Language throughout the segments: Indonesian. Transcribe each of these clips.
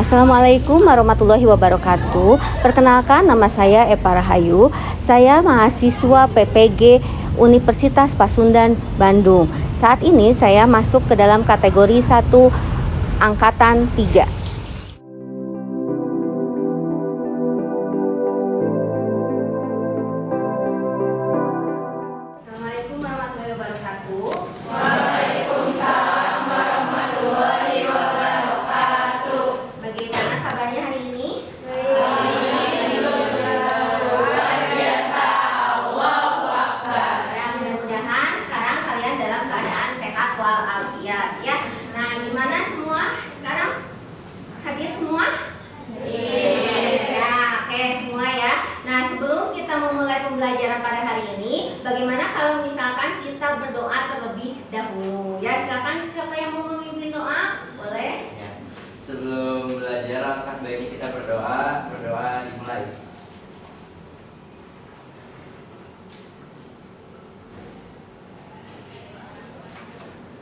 Assalamualaikum warahmatullahi wabarakatuh. Perkenalkan, nama saya Epa Rahayu. Saya mahasiswa PPG Universitas Pasundan, Bandung. Saat ini saya masuk ke dalam kategori 1 angkatan 3. Assalamualaikum warahmatullahi wabarakatuh. Waalaikumsalam warahmatullahi wabarakatuh. Bagaimana kabarnya hari ini? Luar biasa, Allahu Akbar. Ya, mudah-mudahan sekarang kalian dalam keadaan sehat walafiat ya. Nah, gimana semua sekarang? Hadir semua? Ya, oke semua ya. Nah, sebelum kita memulai pembelajaran pada hari ini, bagaimana kalau misalkan kita berdoa terlebih dahulu? Ya, silakan siapa yang mau memimpin doa? Boleh? Ya. Sebelum belajar, alangkah baiknya kita berdoa. Berdoa dimulai.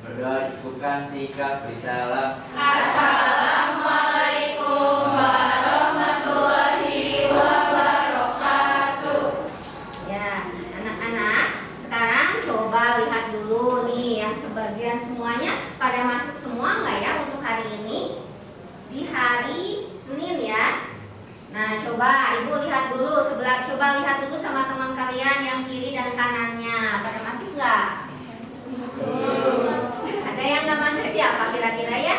Berdoa cukupkan sikap bersalam. Assalamualaikum warahmatullahi wabarakatuh. Ya, anak-anak, sekarang coba lihat dulu nih yang sebagian semuanya pada masuk semua nggak ya untuk hari ini? Di hari Senin ya. Nah, coba Ibu lihat dulu coba lihat dulu sama teman kalian yang kiri dan kanannya. Pada masuk nggak? Ada yang nggak masuk siapa kira-kira ya?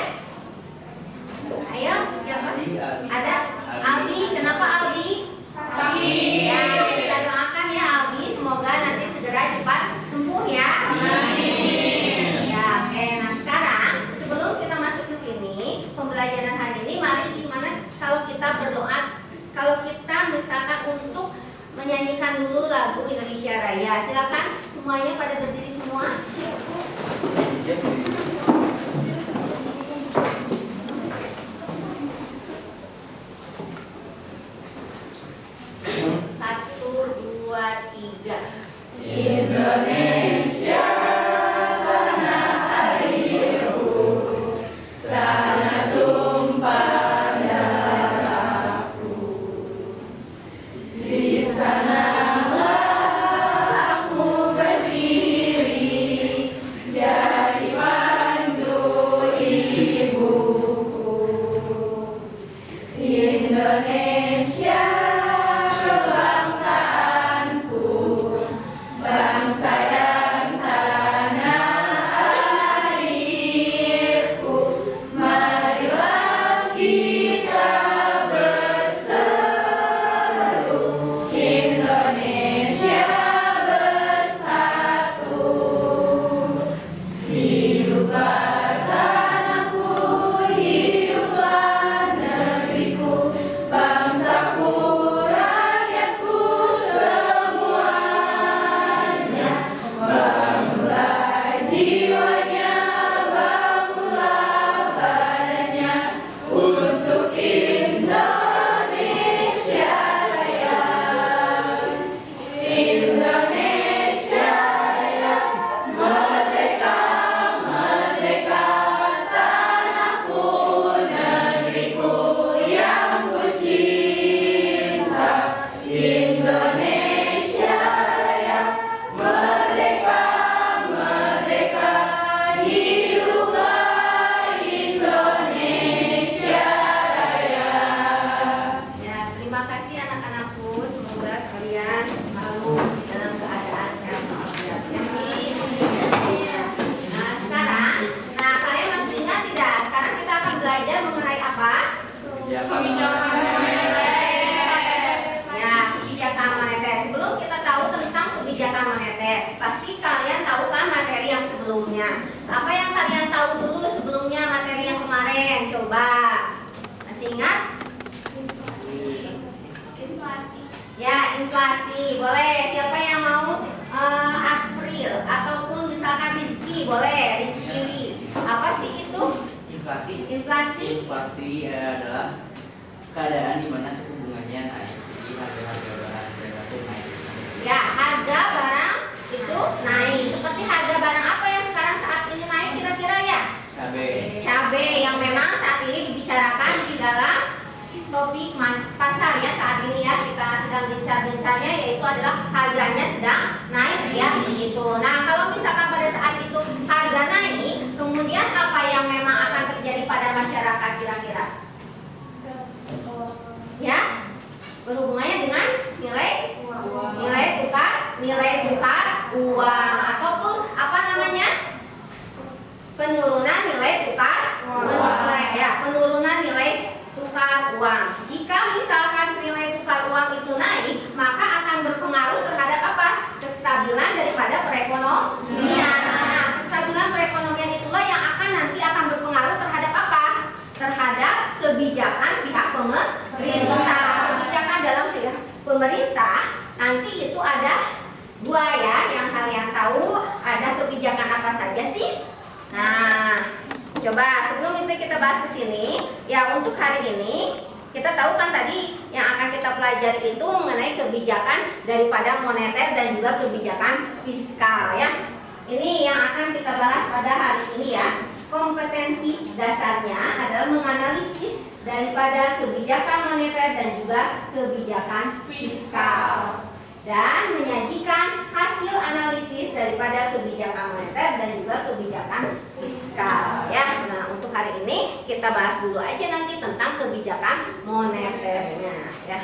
Ayo, siapa? Ada Aldi. Kenapa Aldi? Sakit. Ya, kita doakan ya Aldi, semoga nanti segera cepat sembuh ya. Amin. Ya, oke. Nah, sekarang sebelum kita masuk ke sini, pembelajaran hari ini, mari gimana kalau kita berdoa, kalau kita misalkan untuk menyanyikan dulu lagu Indonesia Raya. Silakan semuanya pada berdiri semua. Satu, dua, tiga. Indonesia tanah airku, tanah tumpah darahku. Di sanalah aku berdiri, jadi pandu ibuku. Indonesia kebangsaanku, bangsa dan tanah airku. Marilah kita berseru, Indonesia bersatu. Hiduplah tanahku, hiduplah negeriku, bangsaku, rakyatku semuanya. Bangunlah jiwanya, bangunlah badannya, untuk Indonesia Raya. Indonesia Raya, merdeka, merdeka, tanahku, negeriku yang ku cinta. Indonesia Raya, merdeka, merdeka, hiduplah Indonesia Raya. Ya, terima kasih anak-anakku. Semoga kalian selalu dalam keadaan sehat walafiat. Nah, sekarang, kalian masih ingat tidak? Sekarang kita akan belajar mengenai apa? Ya, kebijakan moneter. Sebelum kita tahu tentang kebijakan moneter, pasti kalian tahu kan materi yang sebelumnya. Apa yang kalian tahu dulu sebelumnya materi yang kemarin? Coba. Masih ingat? Ya, inflasi. Boleh. Siapa yang mau April ataupun misalkan Rizky? Boleh. Rizky. Apa sih itu? Inflasi. Inflasi. Inflasi adalah keadaan di mana suku bunganya naik. Jadi harga-harga barang jasa itu naik. Ya, harga barang itu naik. Seperti harga barang apa yang sekarang saat ini naik kira-kira ya? Cabai. Cabai yang memang saat ini dibicarakan di dalam topik pasar ya saat ini ya, kita sedang gencar-gencarnya, yaitu adalah harganya sedang naik ya begitu. Nah, kalau misalkan pada saat itu harga naik, kemudian apa yang memang akan terjadi pada masyarakat kira-kira? Ya, berhubungannya dengan nilai tukar uang, ataupun apa namanya, penurunan nilai tukar uang. Jika misalkan nilai tukar uang itu naik, maka akan berpengaruh terhadap apa? Kestabilan daripada perekonomian. Nah, kestabilan perekonomian itulah yang nanti akan berpengaruh terhadap apa? Terhadap kebijakan pihak pemerintah. Kebijakan dalam pihak pemerintah nanti itu ada dua ya, yang kalian tahu. Ada kebijakan apa saja sih? Nah, coba sebelum itu kita bahas ke sini ya, untuk hari ini kita tahu kan tadi yang akan kita pelajari itu mengenai kebijakan daripada moneter dan juga kebijakan fiskal ya. Ini yang akan kita bahas pada hari ini ya. Kompetensi dasarnya adalah menganalisis daripada kebijakan moneter dan juga kebijakan fiskal, dan menyajikan hasil analisis daripada kebijakan moneter dan juga kebijakan fiskal ya. Nah, untuk hari ini kita bahas dulu aja nanti tentang kebijakan moneternya ya.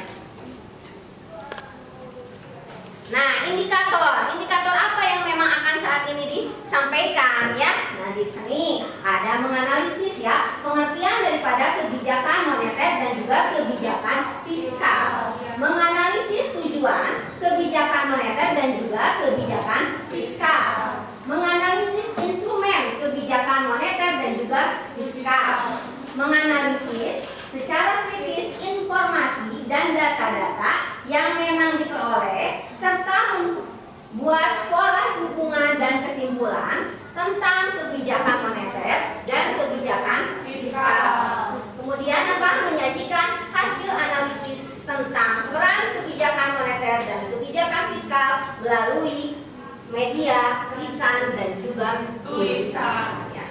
Nah, indikator apa yang memang akan saat ini disampaikan ya? Nah, di sini ada menganalisis ya, pengertian daripada kebijakan moneter dan juga kebijakan fiskal. Menganalisis tujuan kebijakan moneter dan juga kebijakan fiskal. Menganalisis instrumen kebijakan moneter dan juga fiskal. Menganalisis secara kritis informasi dan data-data yang memang diperoleh, serta membuat pola dukungan dan kesimpulan tentang kebijakan moneter dan kebijakan fiskal. Kemudian apa? Menyajikan hasil analisis tentang peran kebijakan moneter dan kebijakan fiskal melalui media lisan dan juga tulisan ya.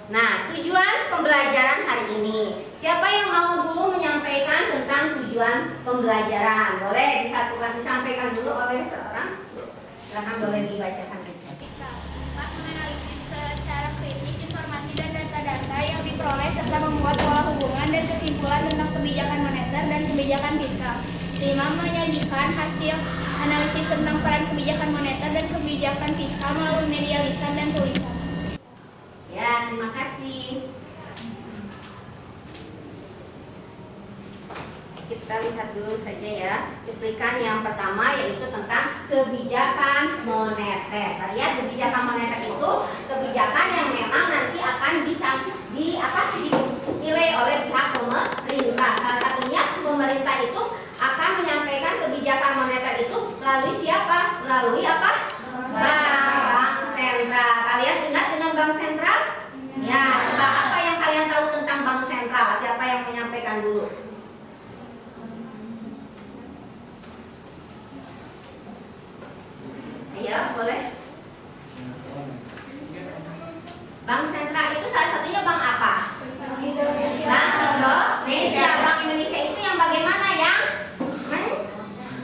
Nah, tujuan pembelajaran hari ini. Siapa yang mau dulu menyampaikan tentang tujuan pembelajaran? Boleh disampaikan dulu oleh seorang. Silakan, boleh dibacakan. Menganalisis secara kritis informasi dan data-data yang diperoleh serta membuat pola hubungan dan kesimpulan tentang kebijakan moneter dan kebijakan fiskal. 5. Menyajikan hasil analisis tentang peran kebijakan moneter dan kebijakan fiskal melalui media lisan dan tulisan. Ya, terima kasih. Kita lihat dulu saja ya cuplikan yang pertama, yaitu tentang kebijakan moneter. Lihat, kebijakan moneter itu kebijakan yang memang nanti akan dinilai oleh pihak pemerintah. Salah satunya pemerintah itu akan menyampaikan kebijakan moneter itu melalui siapa? Melalui apa? Bank sentral. Kalian ingat dengan bank sentral? Ya, coba apa yang kalian tahu tentang bank sentral? Siapa yang menyampaikan dulu? Ayo, boleh. Bank sentral itu salah satunya bank apa? Bank Indonesia. Bank Indonesia itu yang bagaimana yang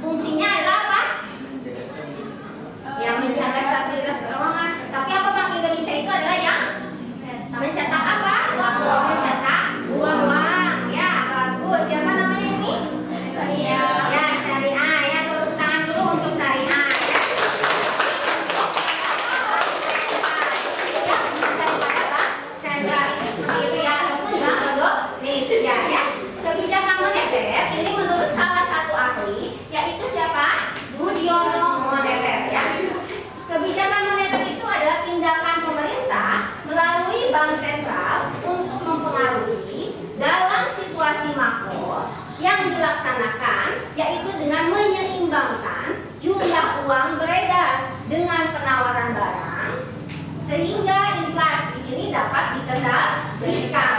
fungsinya adalah apa? Yang menjaga stabilitas keuangan. Tapi apa Bank Indonesia itu adalah yang mencetak apa? Mencetak uang. Ya, bagus. Siapa namanya ini? Syariah. Ya, syariah. Ya, tepuk tangan dulu untuk syariah. Ya, daripada Bank sentral itu ya, ataupun Bank Indonesia ya. Kebijakan moneter ini menurut salah satu ahli, yaitu siapa? Budiono Moneter ya. Kebijakan moneter itu adalah tindakan pemerintah melalui bank sentral untuk mempengaruhi dalam situasi makro yang dilaksanakan, yaitu dengan menyeimbangkan jumlah uang beredar dengan penawaran barang sehingga inflasi ini dapat dikendalikan.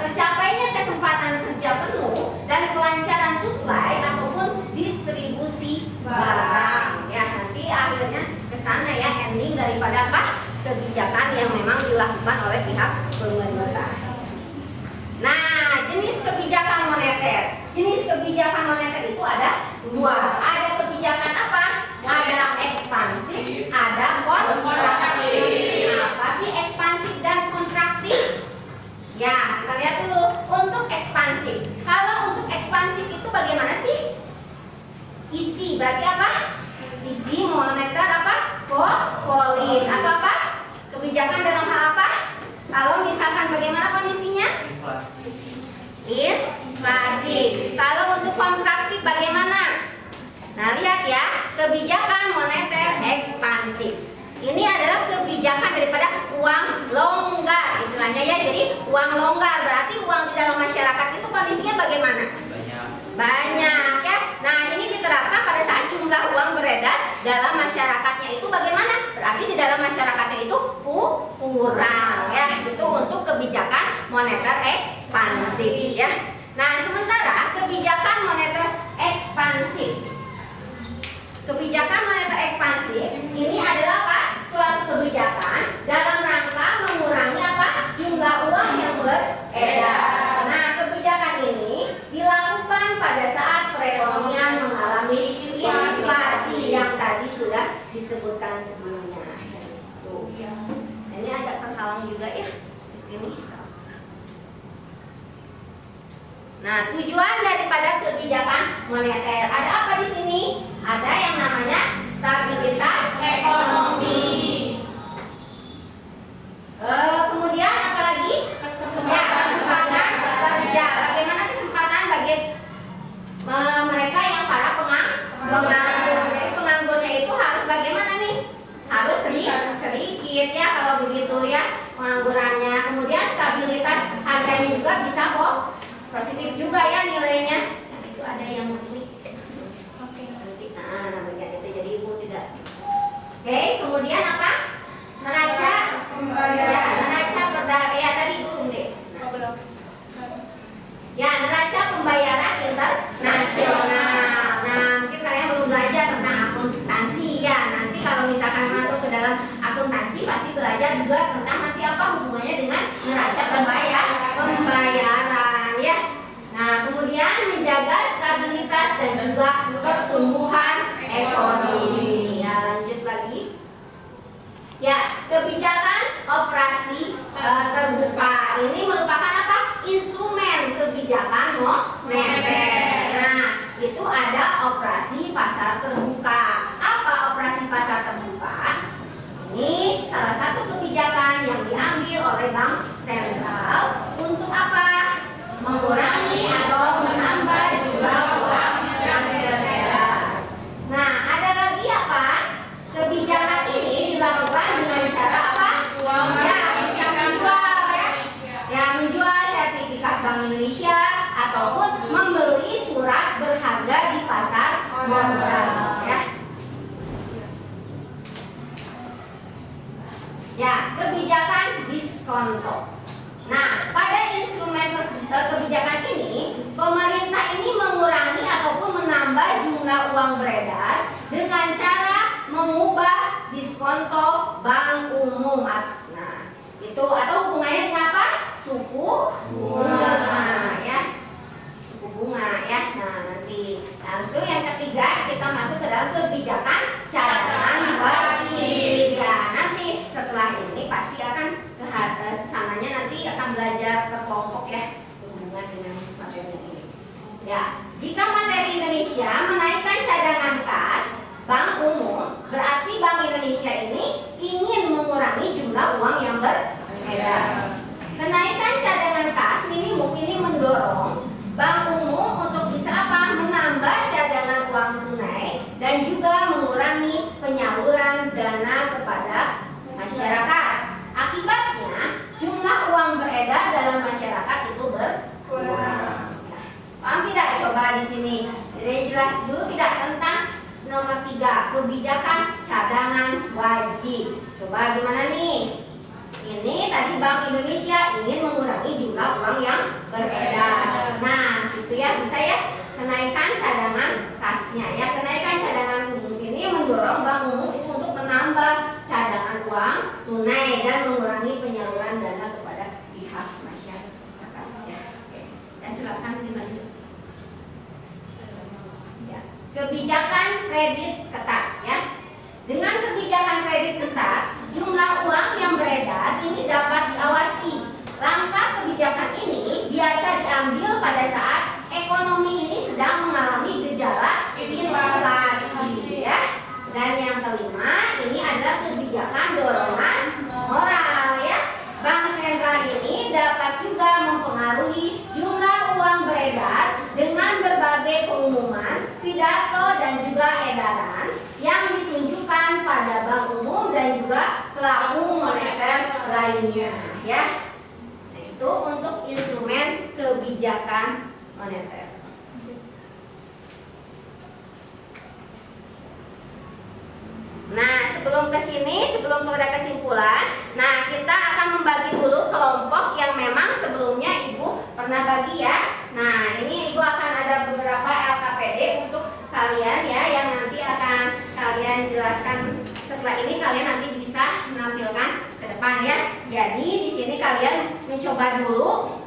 Tercapainya kesempatan kerja penuh dan kelancaran suplai ataupun distribusi barang ya, nanti akhirnya ke sana ya, ending daripada apa? Kebijakan kebijakan yang memang dilakukan oleh pihak pemerintah. Nah, jenis kebijakan moneter. Jenis kebijakan moneter itu ada dua. Ada kebijakan apa? Ada ekspansif, ada kontraktif. Apa sih ekspansif dan kontraktif? Ya, kita lihat dulu. Untuk ekspansif. Kalau untuk ekspansif itu bagaimana sih? Isi, berarti apa? Isi moneter apa? Polis atau apa? Kebijakan dalam hal apa? Kalau misalkan bagaimana kondisinya? Inflasi. Inflasi. Kalau untuk kontraktif bagaimana? Nah, lihat ya, kebijakan moneter ekspansif. Ini adalah kebijakan daripada uang longgar, istilahnya ya. Jadi uang longgar berarti uang di dalam masyarakat itu kondisinya bagaimana? Banyak ya. Nah, ini diterapkan pada saat jumlah uang beredar dalam masyarakatnya itu bagaimana? Berarti di dalam masyarakatnya itu kurang ya. Itu untuk kebijakan moneter ekspansif ya. Nah, sementara kebijakan moneter ekspansif. Kebijakan moneter ekspansif ini adalah apa? Suatu kebijakan dalam rangka mengurangi apa? Jumlah uang yang beredar. Nah, kebijakan ini dilakukan pada saat perekonomian mengalami inflasi yang tadi sudah disebutkan sebelumnya. Tuh. Ini agak terhalang juga ya di sini. Nah, tujuan daripada kebijakan moneter ada apa di sini? Ada yang namanya stabilitas ekonomi. Kemudian apa lagi? Ya, kesempatan kerja. Bagaimana kesempatan bagi mereka yang para penganggur? Jadi penganggurnya itu harus bagaimana nih? Harus sedikit ya kalau begitu ya penganggurannya. Kemudian stabilitas harganya juga bisa kok positif juga ya nilainya. Nah, itu ada yang klik. Nah, bagian itu jadi ibu tidak. Oke, kemudian apa? Neraca pembayaran. Ya, neraca perdana ya tadi ibu deh. Ya, neraca pembayaran internasional. Nah, mungkin kalian belum belajar tentang akuntansi ya. Nanti kalau misalkan masuk ke dalam akuntansi pasti belajar juga tentang nanti apa hubungannya dengan neraca pembayaran ya. Nah, kemudian menjaga stabilitas dan juga pertumbuhan ekonomi. Ya, lanjut lagi. Ya, kebijakan operasi terbuka. Ini merupakan apa? Instrumen kebijakan moneter. Nah, itu ada operasi pasar terbuka. Apa operasi pasar terbuka? Ini salah satu kebijakan yang diambil oleh Bank Sentral untuk apa? Mengurangi atau menambah jumlah uang yang beredar. Nah, ada lagi apa? Kebijakan ini dilakukan dengan cara apa? Ya, bisa menjual ya. Ya, menjual sertifikat Bank Indonesia ataupun membeli surat berharga di pasar modal ya. Ya, kebijakan diskonto. Nah, pada instrumen kebijakan ini, pemerintah ini mengurangi ataupun menambah jumlah uang beredar dengan cara mengubah diskonto bank umum. Nah, itu atau hubungannya dengan apa? Suku bunga ya. Suku bunga ya. Nah, nanti langsung yang ketiga kita masuk ke dalam kebijakan cadangan wajib. Ya, nanti setelah ini pasti akan sananya nanti akan belajar berkelompok ya berhubungan dengan materi ini. Ya, jika materi Indonesia menaikkan cadangan kas bank umum, berarti Bank Indonesia ini ingin mengurangi jumlah uang yang beredar. Kenaikan cadangan kas minimum ini mendorong bank umum untuk bisa apa? Menambah cadangan uang tunai dan juga mengurangi penyaluran dana kepada masyarakat. Akibatnya jumlah uang beredar dalam masyarakat itu berkurang. Paham tidak? Coba di sini. Jadi jelas dulu tidak tentang nomor 3, kebijakan cadangan wajib. Coba gimana nih? Ini tadi Bank Indonesia ingin mengurangi jumlah uang yang beredar. Nah, itu ya bisa ya. Kenaikan cadangan kasnya ya. Kenaikan cadangan umum ini mendorong bank umum itu untuk menambah cadangan uang uang tunai dan mengurangi penyaluran dana kepada pihak masyarakat. Ya, oke. Ya, silakan dilanjut. Ya. Kebijakan kredit ketat, ya. Dengan kebijakan kredit ketat, jumlah uang yang beredar ini dapat diawasi. Langkah kebijakan ini biasa diambil pada saat ekonomi ini sedang mengalami gejala inflasi, ya. Dan yang kelima, ini adalah kebijakan dorongan moral, ya. Bank sentral ini dapat juga mempengaruhi jumlah uang beredar dengan berbagai pengumuman, pidato dan juga edaran yang ditunjukkan pada bank umum dan juga pelaku moneter lainnya, ya. Nah, itu untuk instrumen kebijakan moneter. Nah, sebelum kepada kesimpulan, nah kita akan membagi dulu kelompok yang memang sebelumnya Ibu pernah bagi, ya. Nah, ini Ibu akan ada beberapa LKPD untuk kalian, ya, yang nanti akan kalian jelaskan. Setelah ini kalian nanti bisa menampilkan ke depan, ya. Jadi di sini kalian mencoba dulu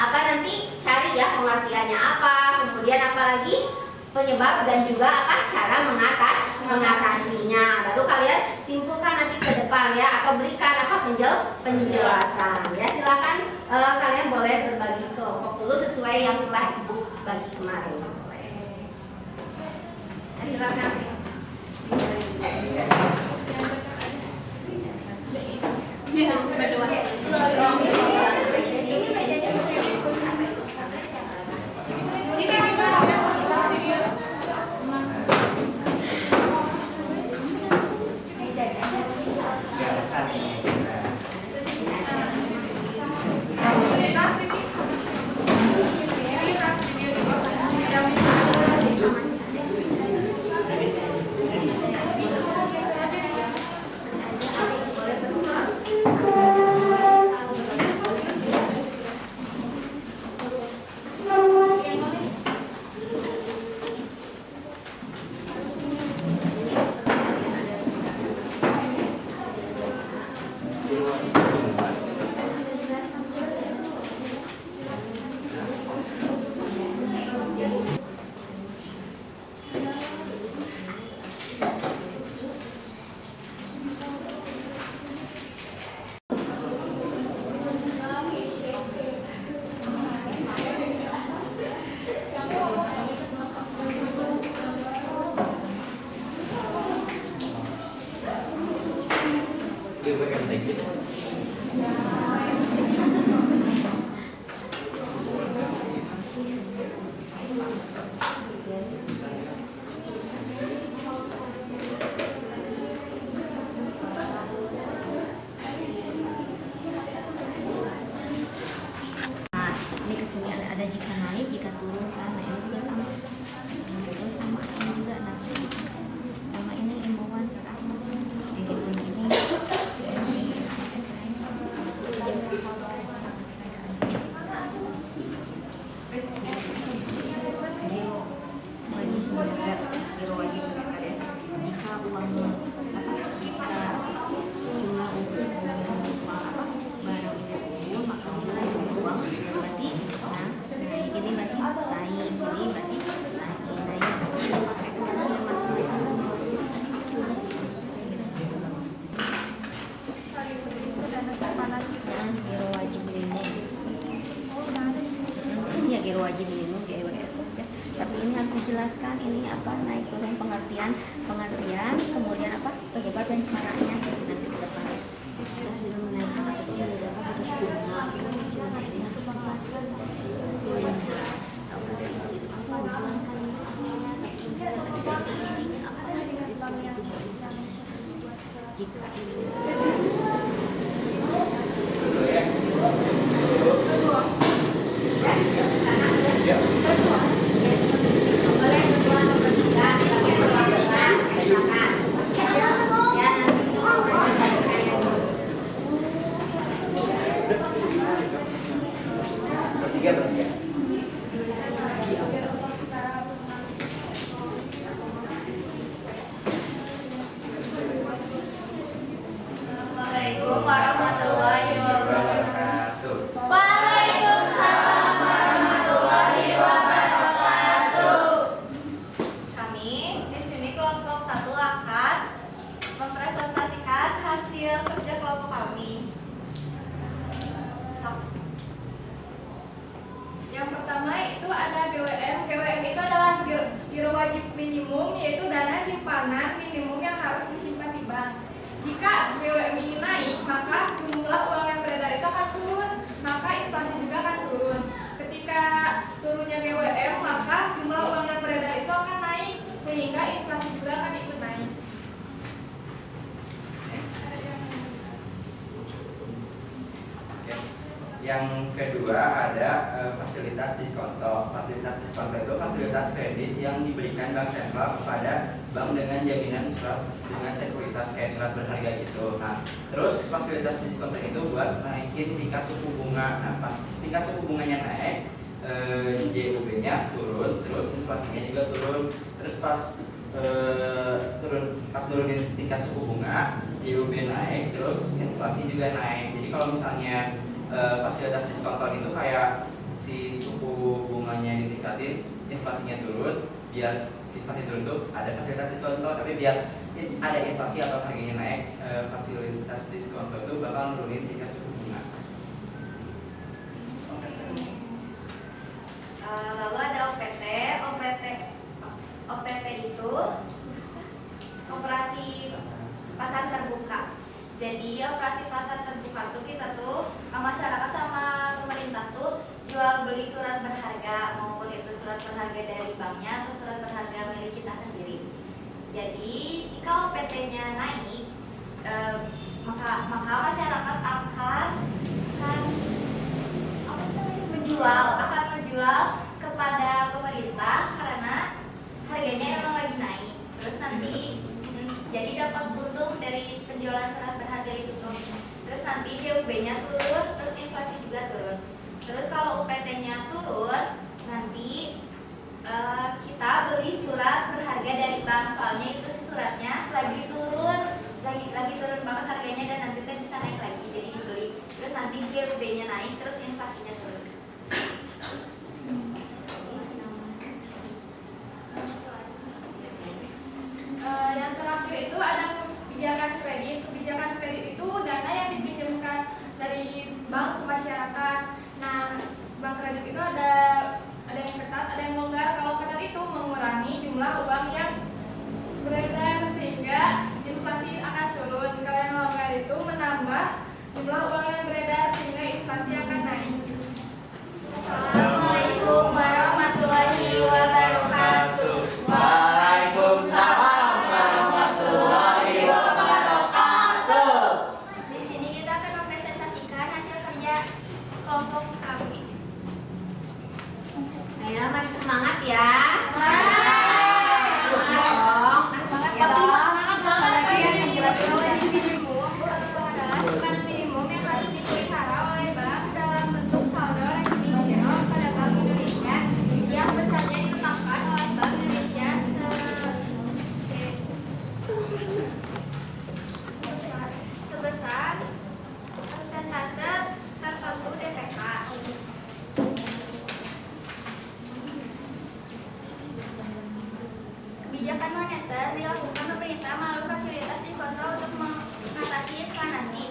apa nanti cari, ya, pengertiannya apa, kemudian apa lagi penyebab dan juga apa cara mengatasinya. Baru kalian simpulkan nanti ke depan, ya, atau berikan apa penjelasan. Ya, silakan kalian boleh berbagi kelompok dulu sesuai yang telah Ibu bagi kemarin. Boleh. Nah, silakan. Wajib minimum GWF, ya. Tapi ini harus dijelaskan ini apa naik turun pengertian, kemudian apa penyebab dan caranya nanti ke depan. Dengan menaikkan atau tidak dapat putus bunga, ini harus dijelaskan hasilnya. Tahu nggak sih itu apa? Dijelaskan hasilnya. Apa jika wajib minimum yaitu dana simpanan minimum yang harus disimpan di bank. Jika GWM ini naik, maka jumlah uang yang beredar itu akan turun, maka inflasi juga akan turun. Ketika turunnya GWM, maka jumlah uang yang beredar itu akan naik, sehingga inflasi juga akan ikut naik. Yang kedua ada fasilitas diskonto. Fasilitas diskonto itu fasilitas kredit yang diberikan Bank Sentral kepada bank dengan jaminan surat dengan sekuritas kayak surat berharga gitu. Nah, terus fasilitas diskonto itu buat naikin tingkat suku bunga. Nah, pas tingkat suku bunganya naik, JUB-nya turun, terus inflasinya juga turun. Terus pas turunin tingkat suku bunga, JUB naik, terus inflasi juga naik. Jadi kalau misalnya fasilitas diskonto itu kayak si suku bunganya ditingkatin, inflasinya turun. Biar inflasi turun tuh ada fasilitas diskonto, tapi biar ada inflasi atau harganya naik, fasilitas diskonto itu bakal nurunin tingkat suku bunga. Lalu ada OPT. OPT itu operasi pasar terbuka. Jadi operasi pasar terbuka tuh kita tuh masyarakat sama pemerintah tuh jual beli surat berharga, maupun itu surat berharga dari banknya atau surat berharga milik kita sendiri. Jadi jika OPT-nya naik, maka masyarakat akan menjual kepada pemerintah karena harganya emang lagi naik. Terus nanti jadi dapat untung dari penjualan surat berharga itu tuh. Terus nanti JUB-nya turun, terus inflasi juga turun. Terus kalau UPT-nya turun, nanti kita beli surat berharga dari bank, soalnya itu si suratnya lagi turun banget harganya dan nanti kita bisa naik lagi, jadi dibeli. Terus nanti JUB-nya naik, terus inflasinya turun. Yang terakhir itu ada kebijakan kredit. Kebijakan kredit itu dana yang dipinjamkan dari bank ke masyarakat. Nah, bank kredit itu ada yang ketat, ada yang longgar. Kalau ketat itu mengurangi jumlah uang yang beredar sehingga inflasi akan turun. Kalau yang longgar itu menambah jumlah uang yang beredar sehingga inflasi akan naik. Assalamualaikum warahmatullahi wabarakatuh. Waalaikumsalam warahmatullahi wabarakatuh. Di sini kita akan mempresentasikan hasil kerja kelompok kami. Ayo masih semangat ya. Bukan minimum yang harus dipelihara oleh bank dalam bentuk saldo rekening giro pada Bank Indonesia yang besarnya ditetapkan oleh Bank Indonesia sebesar persentase tertentu DPK. Kebijakan moneter dilakukan pemerintah melalui fasilitas diskonto untuk mengatasi inflasi.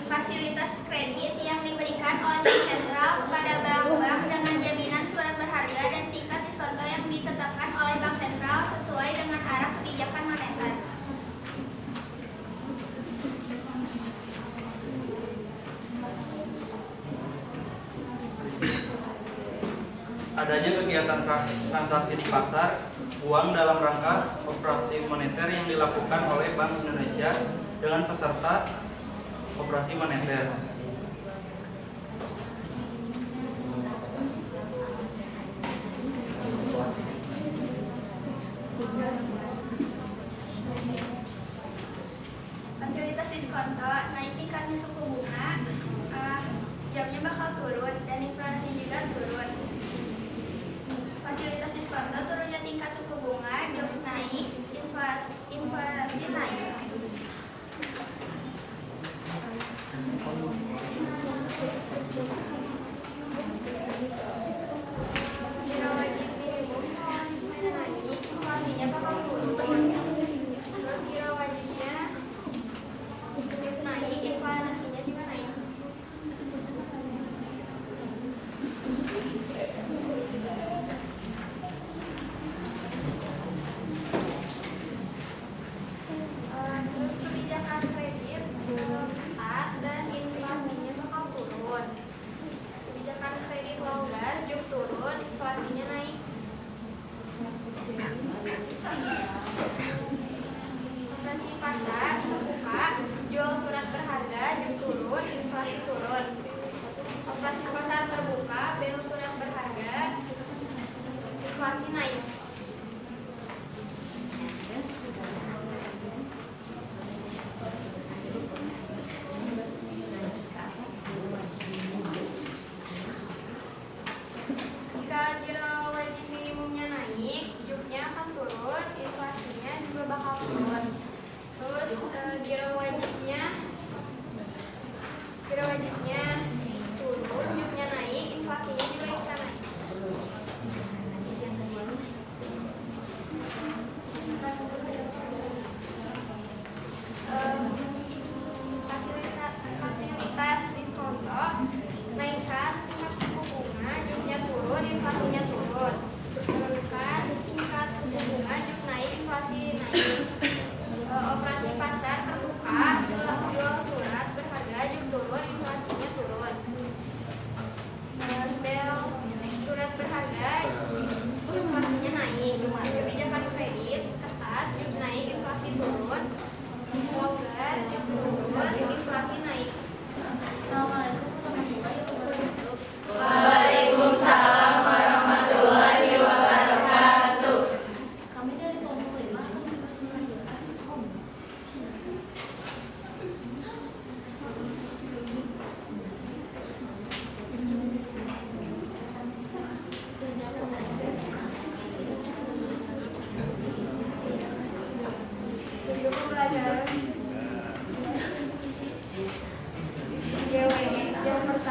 Fasilitas kredit yang diberikan oleh Bank Sentral kepada bank-bank dengan jaminan surat berharga dan tingkat diskonto yang ditetapkan oleh Bank Sentral sesuai dengan arah kebijakan moneter. Adanya kegiatan transaksi di pasar uang dalam rangka operasi moneter yang dilakukan oleh Bank Indonesia dengan peserta operasi moneter. Fasilitas diskonto naik tingkatnya suku bunga, jamnya bakal turun dan inflasi juga turun. Fasilitas diskonto turunnya tingkat suku bunga, jam naik, inflasi naik. Giro wajib minimum naik, inflasinya bakal turun. Terus giro wajibnya naik, inflasinya juga naik.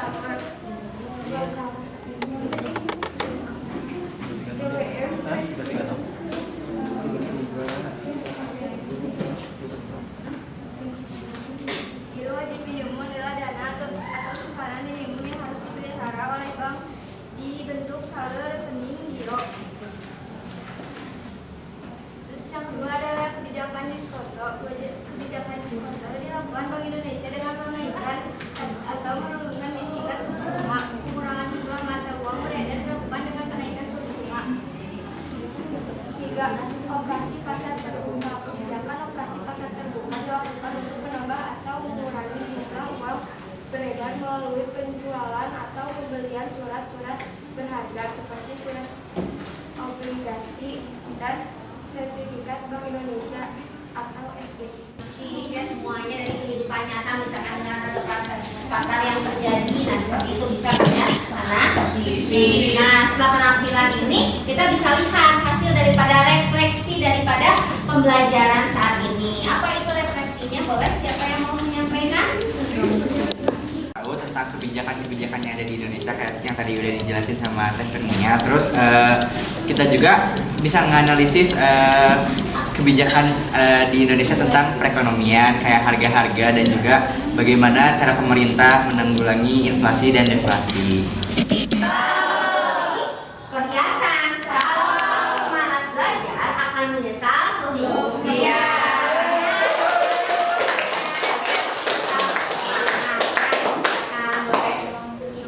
Giro wajib minimum adalah dana atau simpanan minimum yang harus dipelihara oleh bank dibentuk saldo rekening giro. Terus yang kedua adalah kebijakan diskonto. Kebijakan diskonto dilakukan Bank Indonesia dengan menaikkan atau menurunkan tingkat suku bunga. Pengurangan jumlah mata uang beredar dilakukan dengan kenaikan suku bunga. Tiga, operasi pasar terbuka. Kebijakan operasi pasar terbuka dilakukan untuk menambah atau mengurangi jumlah uang beredar melalui penjualan atau pembelian surat-surat berharga seperti surat obligasi dan sertifikat Bank Indonesia atau SBY. Ya semuanya dari kehidupan nyata, misalkan dengan ada pasar yang terjadi, nah seperti itu bisa ya analisis. Nah setelah penampilan ini kita bisa lihat hasil daripada refleksi daripada pembelajaran saat ini. Apa itu refleksinya? Boleh siapa yang mau menyampaikan? Tahu tentang kebijakan-kebijakan yang ada di Indonesia kayak yang tadi udah dijelasin sama Teh Kurnia. Terus kita juga bisa menganalisis kebijakan di Indonesia tentang perekonomian kayak harga-harga dan juga bagaimana cara pemerintah menanggulangi inflasi dan deflasi. Perhiasan, kalau malas belajar akan menyesal kemudian.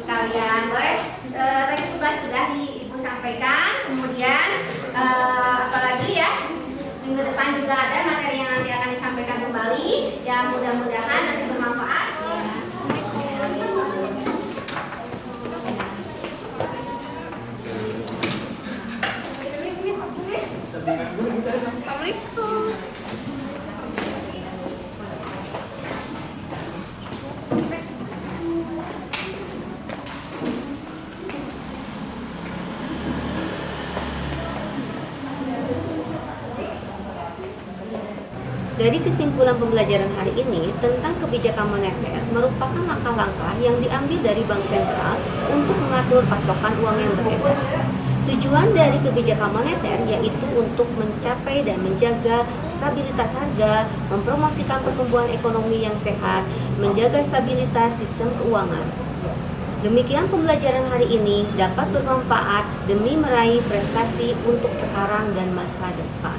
Kalian boleh tadi tugas sudah Ibu sampaikan, kemudian apalagi ya minggu depan juga ada materi yang nanti akan disampaikan kembali, ya mudah-mudahan nanti bermanfaat. Assalamualaikum. Dari kesimpulan pembelajaran hari ini tentang kebijakan moneter merupakan langkah-langkah yang diambil dari Bank Sentral untuk mengatur pasokan uang yang beredar. Tujuan dari kebijakan moneter yaitu untuk mencapai dan menjaga stabilitas harga, mempromosikan pertumbuhan ekonomi yang sehat, menjaga stabilitas sistem keuangan. Demikian pembelajaran hari ini dapat bermanfaat demi meraih prestasi untuk sekarang dan masa depan.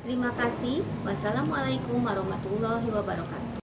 Terima kasih. Wassalamualaikum warahmatullahi wabarakatuh.